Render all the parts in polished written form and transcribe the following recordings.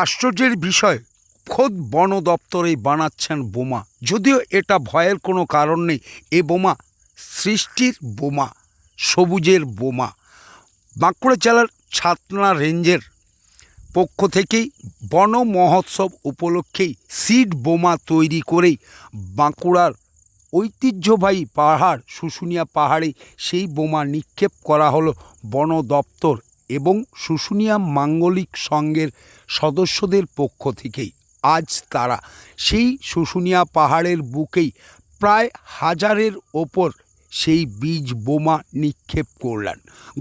আশ্চর্যের বিষয়, খোদ বন দপ্তরেই বানাচ্ছেন বোমা। যদিও এটা ভয়ের কোনো কারণ নেই। এ বোমা সৃষ্টির বোমা, সবুজের বোমা। বাঁকুড়া জেলার ছাতনা রেঞ্জের পক্ষ থেকেই বন মহোৎসব উপলক্ষেই সিড বোমা তৈরি করেই বাঁকুড়ার ঐতিহ্যবাহী পাহাড় শুশুনিয়া পাহাড়ে সেই বোমা নিক্ষেপ করা হলো বন দপ্তর এবং শুশুনিয়া মাঙ্গলিক সংঘের সদস্যদের পক্ষ থেকেই। আজ তারা সেই শুশুনিয়া পাহাড়ের বুকেই প্রায় হাজারের ওপর সেই বীজ বোমা নিক্ষেপ করলেন।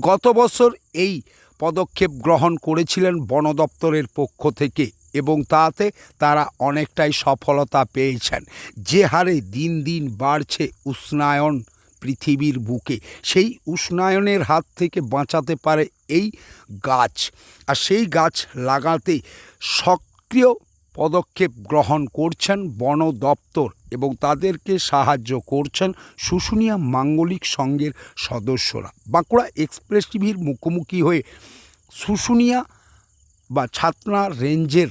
গত বছর এই পদক্ষেপ গ্রহণ করেছিলেন বন দপ্তরের পক্ষ থেকে এবং তাতে তারা অনেকটাই সফলতা পেয়েছেন। যে হারে দিন দিন বাড়ছে উষ্ণায়ন পৃথিবীর বুকে, সেই উষ্ণায়নের হাত থেকে বাঁচাতে পারে এই গাছ। আর সেই গাছ লাগাতে সক্রিয় পদক্ষেপ গ্রহণ করছেন বন দপ্তর এবং তাদেরকে সাহায্য করছেন শুশুনিয়া মাঙ্গলিক সংঘের সদস্যরা। বাঁকুড়া এক্সপ্রেস টিভির মুখোমুখি হয়ে শুশুনিয়া বা ছাতনা রেঞ্জের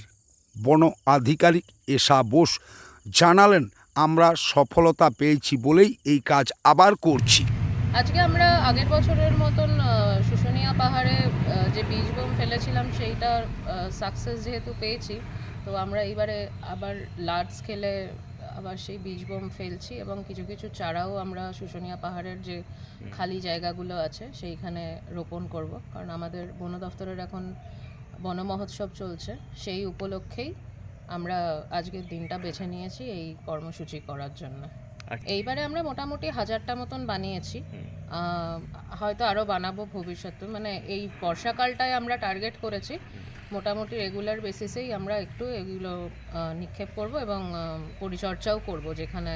বন আধিকারিক এশা বোস জানালেন, আমরা সফলতা পেয়েছি বলেই এই কাজ আবার করছি। আজকে আমরা আগের বছরের মতন শুশুনিয়া পাহাড়ে যে বীজ বোম ফেলেছিলাম সেইটার সাকসেস যেহেতু পেয়েছি, তো আমরা এইবারে আবার লার্জ স্কেলে আবার সেই বীজ বোম ফেলছি এবং কিছু কিছু চারাও আমরা শুশুনিয়া পাহাড়ের যে খালি জায়গাগুলো আছে সেইখানে রোপণ করব, কারণ আমাদের বন দপ্তরের এখন বন মহোৎসব চলছে। সেই উপলক্ষেই আমরা আজকের দিনটা বেছে নিয়েছি এই কর্মসূচি করার জন্য। এইবারে আমরা মোটামুটি 1000টা মতন বানিয়েছি, হয়তো আরও বানাবো ভবিষ্যতে। মানে এই বর্ষাকালটায় আমরা টার্গেট করেছি, মোটামুটি রেগুলার বেসিসেই আমরা একটু এগুলো নিক্ষেপ করব এবং পরিচর্যাও করব। যেখানে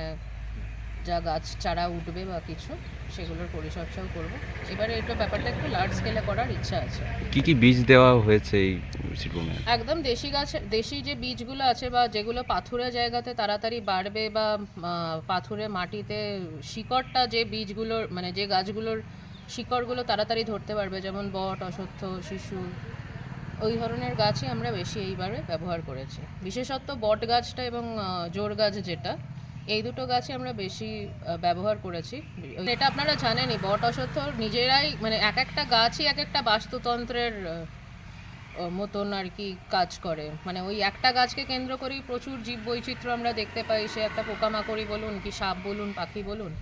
যা গাছ চারা উঠবে বা কিছু, সেগুলোর পরিচর্যাও করব। এবারে এটা ব্যাপারটা একটু লার্জ স্কেলে করার ইচ্ছা আছে। কি কি বীজ দেওয়া হয়েছে এই সিডবোমে? একদম দেশি গাছ, দেশি যে বীজগুলো আছে বা যেগুলো পাথুরে জায়গাতে তাড়াতাড়ি বাড়বে বা পাথুরে মাটিতে শিকড়টা যে বীজগুলোর মানে যে গাছগুলোর শিকড়গুলো তাড়াতাড়ি ধরতে পারবে, যেমন বট, অশ্বত্থ, শিশু, ওই ধরনের গাছই আমরা বেশি এইবারে ব্যবহার করেছি। বিশেষত বট গাছটা এবং জোর গাছ যেটা, এই দুটো গাছই আমরা বেশি ব্যবহার করেছি। এটা আপনারা জানেনই, বট অশ্বত্থ নিজেরাই মানে এক একটা গাছই এক একটা বাস্তুতন্ত্রের মতন আর কি কাজ করে। মানে ওই একটা গাছকে কেন্দ্র করেই প্রচুর জীব বৈচিত্র্য আমরা দেখতে পাই। সে একটা পোকামাকড়ি বলুন, কি সাপ বলুন, পাখি বলুন।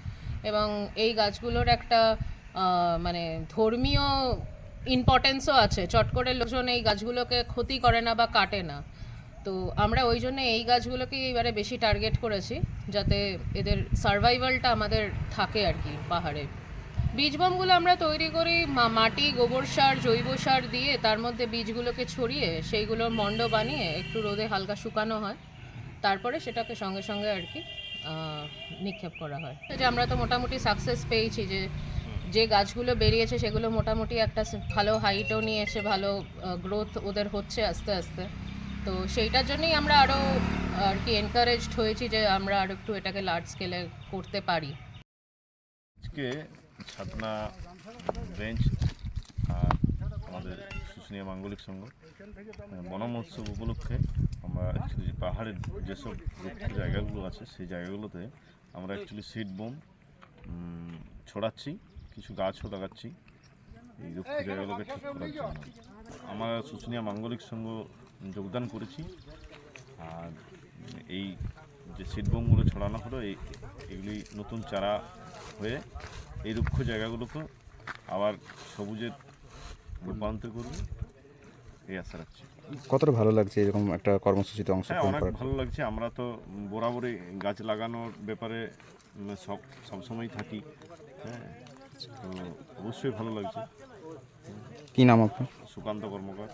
এবং এই গাছগুলোর একটা মানে ধর্মীয় ইম্পর্টেন্সও আছে। চট করে লোকজন এই গাছগুলোকে ক্ষতি করে না বা কাটে না। তো আমরা ওই জন্য এই গাছগুলোকেই এবারে বেশি টার্গেট করেছি, যাতে এদের সার্ভাইভালটা আমাদের থাকে আর কি পাহাড়ে। বীজ বোমগুলো আমরা তৈরি করি মাটি, গোবর সার, জৈব সার দিয়ে, তার মধ্যে বীজগুলোকে ছড়িয়ে সেইগুলোর মণ্ড বানিয়ে একটু রোদে হালকা শুকানো হয়, তারপরে সেটাকে সঙ্গে সঙ্গে আর কি নিক্ষেপ করা হয়। যে আমরা তো মোটামুটি সাকসেস পেয়েছি, যে যে গাছগুলো বেরিয়েছে সেগুলো মোটামুটি একটা ভালো হাইটও নিয়েছে, ভালো গ্রোথ ওদের হচ্ছে আস্তে আস্তে। তো সেইটার জন্যই আমরা আরও আর কি এনকারেজড হয়েছি যে আমরা আর একটু এটাকে লার্জ স্কেলে করতে পারি। আজকে ছাতনা রেঞ্জ আর আমাদের শুশুনিয়া মাঙ্গলিক সংঘ বন মহোৎসব উপলক্ষে আমরা অ্যাকচুয়ালি পাহাড়ের যেসব রুক্ষ জায়গাগুলো আছে সেই জায়গাগুলোতে আমরা অ্যাকচুয়ালি সিড বোম ছড়াচ্ছি, কিছু গাছও লাগাচ্ছি এই রুক্ষ জায়গাগুলোকে ঠিক করার জন্য। আমরা শুশুনিয়া মাঙ্গলিক সংঘ যোগদান করেছি। আর এই যে সিড বোমগুলো ছড়ানো হলো, এগুলি নতুন চারা হয়ে এই রুক্ষ জায়গাগুলোকে আবার সবুজের রূপান্তর করবে, এই আশা রাখছি। কতটা ভালো লাগছে এরকম একটা কর্মসূচিতে হ্যাঁ, অংশগ্রহণ অনেক করা? ভালো লাগছে। আমরা তো বরাবরই গাছ লাগানোর ব্যাপারে সবসময় থাকি। হ্যাঁ, তো অবশ্যই ভালো লাগছে। কি নাম আপনার? সুকান্ত কর্মকার।